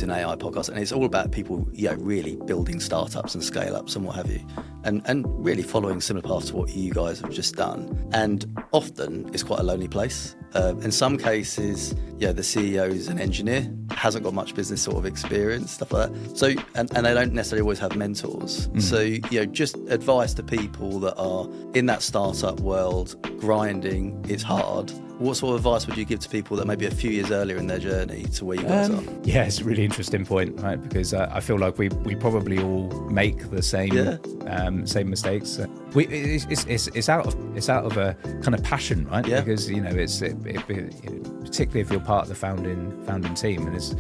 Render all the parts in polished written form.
an AI podcast, and it's all about people, really building startups and scale ups and what have you, and really following similar paths to what you guys have just done. And often it's quite a lonely place. In some cases, the CEO is an engineer, hasn't got much business sort of experience, stuff like that. So, and they don't necessarily always have mentors. So, just advice to people that are in that startup world, grinding, it's hard. What sort of advice would you give to people that may be a few years earlier in their journey to where you guys are? Yeah, it's a really interesting point, right? Because I feel like we probably all make the same mistakes. It's out of a kind of passion, right? Yeah. Because particularly if you're part of the founding team, and it's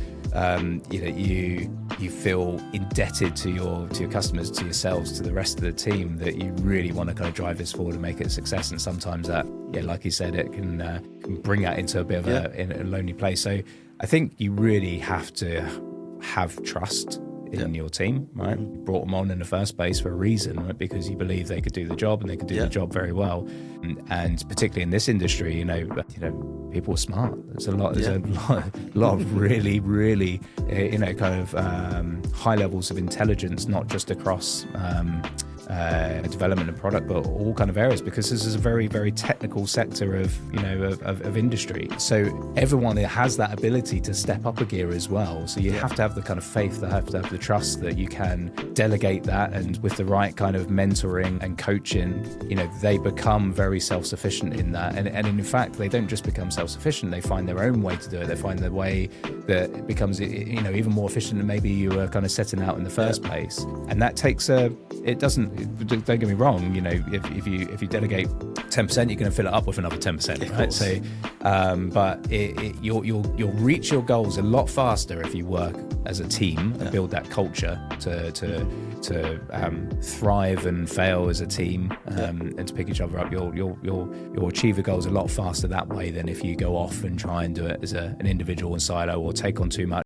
you feel indebted to your customers, to yourselves, to the rest of the team, that you really want to kind of drive this forward and make it a success. And sometimes that, like you said, it can bring that into a bit of a lonely place. So I think you really have to have trust in your team, right? You brought them on in the first place for a reason, right? Because you believe they could do the job, and they could do the job very well. And particularly in this industry, people are smart. There's a lot of really, really, kind of high levels of intelligence, not just across development and product, but all kind of areas, because this is a very, very technical sector of industry. So everyone has that ability to step up a gear as well. So you have to have the kind of faith, have to have the trust that you can delegate that, and with the right kind of mentoring and coaching, they become very self-sufficient in that. And in fact, they don't just become self-sufficient, they find their own way to do it. They find the way that it becomes, even more efficient than maybe you were kind of setting out in the first place. And that takes don't get me wrong, if you delegate 10%, you're going to fill it up with another 10%, right? So, but you'll reach your goals a lot faster if you work as a team and build that culture to thrive and fail as a team, and to pick each other up. You'll achieve your goals a lot faster that way than if you go off and try and do it as an individual and silo, or take on too much